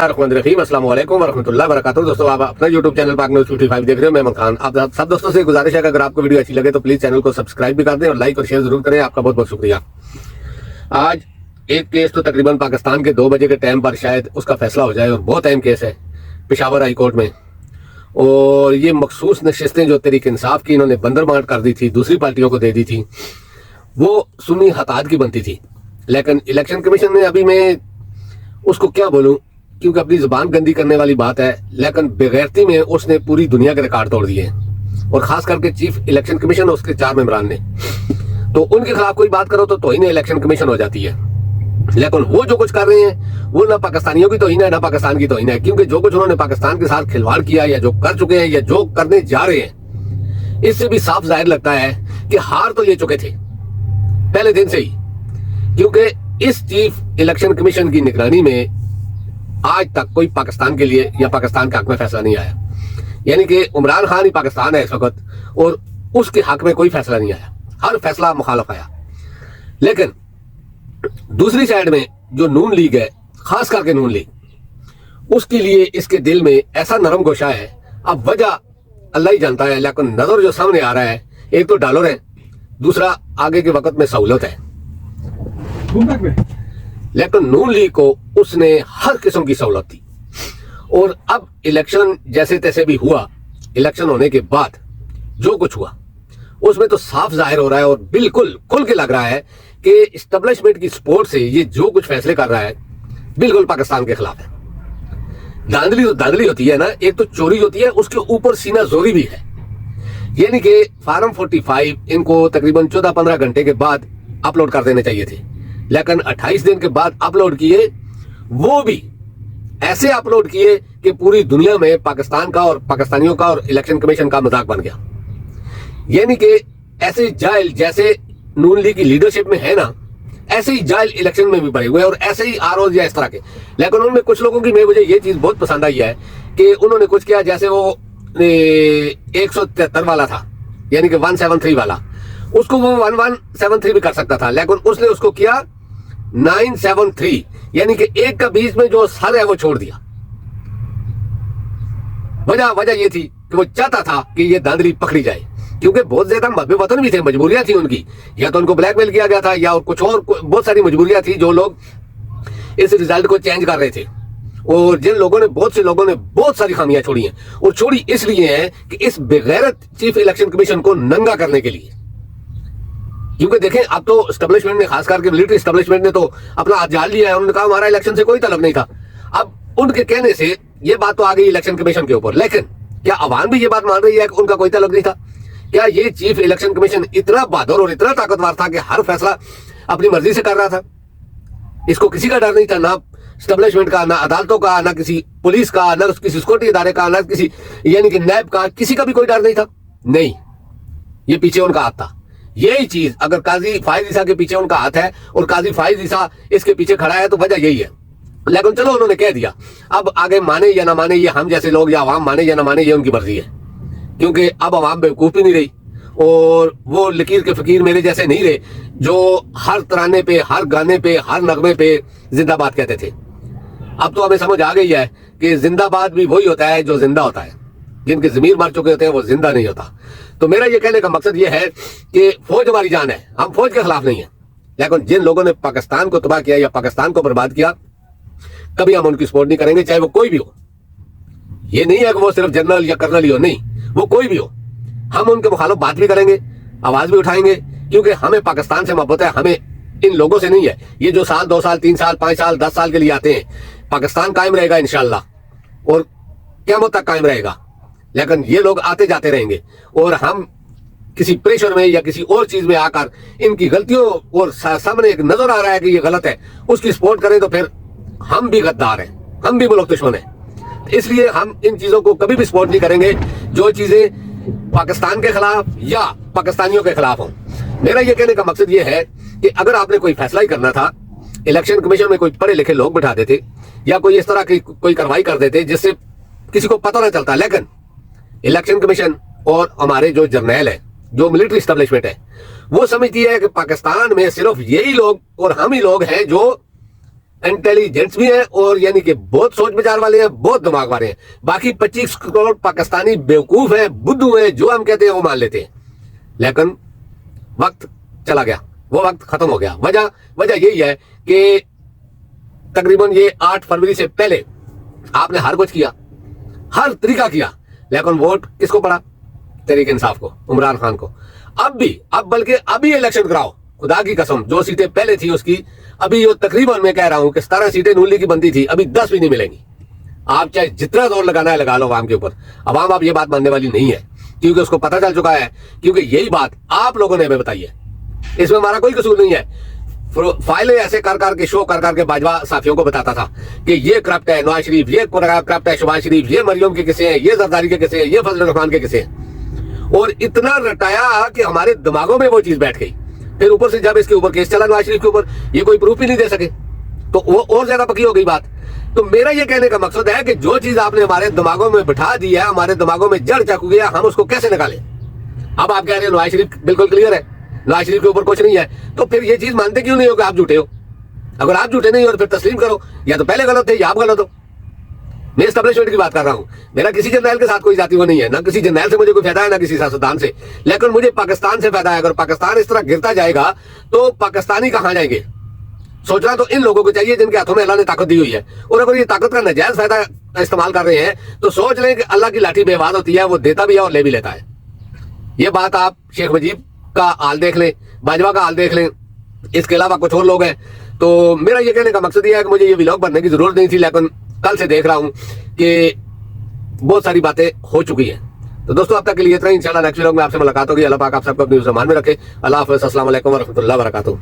बिस्मिल्लाहिर्रहमानिर्रहीम। अस्सलाम वालेकुम वरहमतुल्लाहि वबरकातुहू। दोस्तों, आप अपना यूट्यूब चैनल पाक न्यूज़ 55 देख रहे हो। मैं इमरान खान। आप सब दोस्तों से गुजारिश है कि अगर आपको वीडियो अच्छी लगे तो प्लीज चैनल को सब्सक्राइब भी कर दें और लाइक और शेयर जरूर करें। आपका बहुत बहुत शुक्रिया। आज एक केस तो तकरीबन पाकिस्तान के 2 बजे के टाइम पर शायद उसका फैसला हो जाए और बहुत अहम केस है पेशावर हाई कोर्ट में। और ये मखसूस नशिस्तें जो तहरीक इंसाफ की इन्होंने बंदर बांट कर दी थी, दूसरी पार्टियों को दे दी थी, वो सुन्नी हताहत की बनती थी। लेकिन इलेक्शन कमीशन ने, अभी मैं उसको क्या बोलूं क्योंकि अपनी जुबान गंदी करने वाली बात है, लेकिन बेगैरती में उसने पूरी दुनिया के रिकॉर्ड तोड़ दिए और खास करके चीफ इलेक्शन कमीशन और उसके 4 मेंबरान ने। तो उनके खिलाफ कोई बात करो तो तौहीन इलेक्शन कमीशन हो जाती है। लेकिन वो जो कुछ कर रहे हैं वो ना पाकिस्तानियों की तौहीन है ना पाकिस्तान की तौहीन है, क्योंकि जो कुछ उन्होंने पाकिस्तान के साथ खिलवाड़ किया या जो कर चुके हैं या जो करने जा रहे हैं, इससे भी साफ जाहिर लगता है कि हार तो ये चुके थे पहले दिन से ही। क्योंकि इस चीफ इलेक्शन कमीशन की निगरानी में आज तक कोई पाकिस्तान के लिए या पाकिस्तान के हक में फैसला नहीं आया। यानी कि इमरान खान ही पाकिस्तान है इस वक्त और उसके हक में कोई फैसला नहीं आया, हर फैसला मुखालफ आया। लेकिन दूसरी साइड में जो नून लीग है, खास करके नून लीग, उसके लिए इसके दिल में ऐसा नरम गोशा है। अब वजह अल्लाह ही जानता है, लेकिन नजर जो सामने आ रहा है, एक तो डॉलर है, दूसरा आगे के वक्त में सहूलत है। लेकिन नून लीग को उसने हर किस्म की सहूलत दी। और अब इलेक्शन जैसे तैसे भी हुआ, इलेक्शन होने के बाद जो कुछ हुआ उसमें तो साफ जाहिर हो रहा है और बिल्कुल खुल के लग रहा है कि इस्टेब्लिशमेंट की सपोर्ट से ये जो कुछ फैसले कर रहा है बिल्कुल पाकिस्तान के खिलाफ है। धांधली तो धांधली होती है ना, एक तो चोरी होती है, उसके ऊपर सीना जोरी भी है। यानी कि फार्म 45 इनको तकरीबन 14-15 घंटे के बाद अपलोड कर देने चाहिए थे, लेकिन 28 दिन के बाद अपलोड किए, वो भी ऐसे अपलोड किए कि पूरी दुनिया में पाकिस्तान का और पाकिस्तानियों का और इलेक्शन कमीशन का मजाक बन गया। यानी कि ऐसे जाहिल जैसे नून लीग की लीडरशिप में है ना, ऐसे ही जाहिल इलेक्शन में भी बने हुए और ऐसे ही आरओज या इस तरह के। लेकिन उनमें कुछ लोगों की मुझे ये चीज बहुत पसंद आई है कि उन्होंने कुछ किया, जैसे वो 173 वाला था, यानी कि 173 वाला, उसको वो 1173 भी कर सकता था, लेकिन उसने उसको किया 973, यानी कि एक का बीच में जो सर है वो छोड़ दिया। वजह ये थी कि वो चाहता था कि ये धांधली पकड़ी जाए, क्योंकि बहुत ज्यादा मबे वतन भी थे, मजबूरियां थी उनकी, या तो उनको ब्लैकमेल किया गया था या कुछ और बहुत सारी मजबूरियां थी जो लोग इस रिजल्ट को चेंज कर रहे थे। और जिन लोगों ने, बहुत से लोगों ने बहुत सारी खामियां छोड़ी हैं, और छोड़ी इसलिए है कि इस बेगैरत चीफ इलेक्शन कमीशन को नंगा करने के लिए। क्योंकि देखें, अब तो एस्टेब्लिशमेंट ने, खास करके मिलिट्री एस्टेब्लिशमेंट ने तो अपना हाथ जाल लिया है। उन्होंने कहा हमारा इलेक्शन से कोई ताल्लुक नहीं था। अब उनके कहने से ये बात तो आ गई इलेक्शन कमीशन के ऊपर, लेकिन क्या अवाम भी ये बात मान रही है कि उनका कोई ताल्लुक नहीं था? क्या ये चीफ इलेक्शन कमीशन इतना बहादुर और इतना ताकतवर था कि हर फैसला अपनी मर्जी से कर रहा था? इसको किसी का डर नहीं था, ना एस्टेब्लिशमेंट का, ना अदालतों का, ना किसी पुलिस का, ना किसी सिक्योरिटी इदारे का, ना किसी यानी कि नैब का, किसी का भी कोई डर नहीं था। नहीं, ये पीछे उनका हाथ था। यही चीज अगर काजी फाइज ईसा के पीछे उनका हाथ है और काजी फाइज ईसा इसके पीछे खड़ा है तो वजह यही है। लेकिन चलो, उन्होंने कह दिया, अब आगे माने या ना माने, ये हम जैसे लोग या अवाम माने या ना माने, ये उनकी मर्जी है। क्योंकि अब अवाम बेवकूफ भी नहीं रही और वो लकीर के फकीर मेरे जैसे नहीं रहे जो हर तराने पे, हर गाने पे, हर नगमे पे जिंदाबाद कहते थे। अब तो हमें समझ आ गई है कि जिंदाबाद भी वही होता है जो जिंदा होता है, जिनके जमीर मर चुके होते हैं वो जिंदा नहीं होता। तो मेरा ये कहने का मकसद ये है कि फौज हमारी जान है, हम फौज के खिलाफ नहीं है, लेकिन जिन लोगों ने पाकिस्तान को तबाह किया या पाकिस्तान को बर्बाद किया, कभी हम उनकी सपोर्ट नहीं करेंगे, चाहे वो कोई भी हो। ये नहीं है कि वो सिर्फ जनरल या कर्नल ही हो, नहीं, वो कोई भी हो। हम उनके मुखालिफ बात भी करेंगे, आवाज भी उठाएंगे, क्योंकि हमें पाकिस्तान से मोहब्बत है, हमें इन लोगों से नहीं है। ये जो साल, 2 साल, 3 साल, 5 साल, 10 साल के लिए आते हैं, पाकिस्तान कायम रहेगा इंशाअल्लाह और क़यामत तक कायम रहेगा। लेकिन ये लोग आते जाते रहेंगे और हम किसी प्रेशर में या किसी और चीज में आकर इनकी गलतियों और सामने एक नजर आ रहा है कि ये गलत है, उसकी सपोर्ट करें तो फिर हम भी गद्दार हैं, हम भी मुल्क दुश्मन हैं। इसलिए हम इन चीजों को कभी भी सपोर्ट नहीं करेंगे जो चीजें पाकिस्तान के खिलाफ या पाकिस्तानियों के खिलाफ हों। मेरा ये कहने का मकसद ये है कि अगर आपने कोई फैसला ही करना था, इलेक्शन कमीशन में कोई पढ़े लिखे लोग बिठा देते या कोई इस तरह की कोई कार्रवाई कर देते जिससे किसी को पता ना चलता। लेकिन इलेक्शन कमीशन और हमारे जो जर्नैल है, जो मिलिट्री एस्टेब्लिशमेंट है, वो समझती है कि पाकिस्तान में सिर्फ यही लोग और हम ही लोग हैं जो इंटेलिजेंट्स भी हैं और यानी कि बहुत सोच विचार वाले हैं, बहुत दिमाग वाले हैं। बाकी 25 करोड़ पाकिस्तानी बेवकूफ हैं, बुद्धू हैं, जो हम कहते हैं वो मान लेते हैं। लेकिन वक्त चला गया, वो वक्त खत्म हो गया। वजह यही है कि तकरीबन ये 8 फरवरी से पहले आपने हर कुछ किया, हर तरीका किया, लेकिन वोट किसको पड़ा? तहरीक इंसाफ को, इमरान खान को। अब बल्कि अभी इलेक्शन कराओ, खुदा की कसम, जो सीटें पहले थी उसकी अभी जो तकरीबन मैं कह रहा हूं कि 17 सीटें नून लीग की बनती थी, अभी 10 भी नहीं मिलेंगी। आप चाहे जितना जोर लगाना है लगा लो अवाम के ऊपर, अवाम आप ये बात मानने वाली नहीं है, क्योंकि उसको पता चल चुका है, क्योंकि यही बात आप लोगों ने हमें बताई है। इसमें हमारा कोई कसूर नहीं है। फाइलें ऐसे कर के शो कर के बाजवा साथियों को बताता था कि ये करप्ट है नवाज शरीफ, ये करप्ट है शहबाज शरीफ, ये मरियम के किस्से हैं, ये जरदारी के किस्से हैं, ये फजल रहमान के किस्से हैं, और इतना रटाया कि हमारे दिमागों में वो चीज बैठ गई। फिर ऊपर से जब इसके ऊपर केस चला नवाज शरीफ के ऊपर, ये कोई प्रूफ ही नहीं दे सके, तो वो और ज्यादा पक्की हो गई बात। तो मेरा ये कहने का मकसद है कि जो चीज आपने हमारे दिमागों में बिठा दी है, हमारे दिमागों में जड़ चक गया, हम उसको कैसे निकालें? अब आप कह रहे हैं नवाज शरीफ बिल्कुल क्लियर है, नवाज शरीफ के ऊपर कुछ नहीं है, तो फिर ये चीज मानते क्यों नहीं हो कि आप झूठे हो? अगर आप झूठे नहीं हो तो फिर तस्लीम करो, या तो पहले गलत थे या आप गलत हो। मैं एस्टेब्लिशमेंट की बात कर रहा हूं, मेरा किसी जर्नैल के साथ कोई जाती वो नहीं है, ना किसी जर्नैल से मुझे कोई फायदा है, ना किसी सियासतदान से, लेकिन मुझे पाकिस्तान से फायदा है। अगर पाकिस्तान इस तरह गिरता जाएगा तो पाकिस्तानी कहां जाएंगे? सोचना तो इन लोगों को चाहिए जिनके हाथों में अल्लाह ने ताकत दी हुई है, और अगर ये ताकत का नाजायज फायदा इस्तेमाल कर रहे हैं तो सोच लें कि अल्लाह की लाठी बेवाद होती है, वो देता भी है और ले भी लेता है। ये बात आप शेख मुजीब का हाल देख लें, बाजवा का हाल देख लें, इसके अलावा कुछ और लोग हैं। तो मेरा ये कहने का मकसद ये है कि मुझे ये व्लॉग बनने की जरूरत नहीं थी, लेकिन कल से देख रहा हूं कि बहुत सारी बातें हो चुकी हैं। तो दोस्तों अब तक के लिए इतना ही, इंशाल्लाह नेक्स्ट व्लॉग में आपसे मुलाकात होगी। अल्लाह पाक आप सबको अपनी ज़बान में रखे। अल्लाह हाफ़िज़, अस्सलाम वालेकुम व रहमतुल्लाहि व बरकातहू।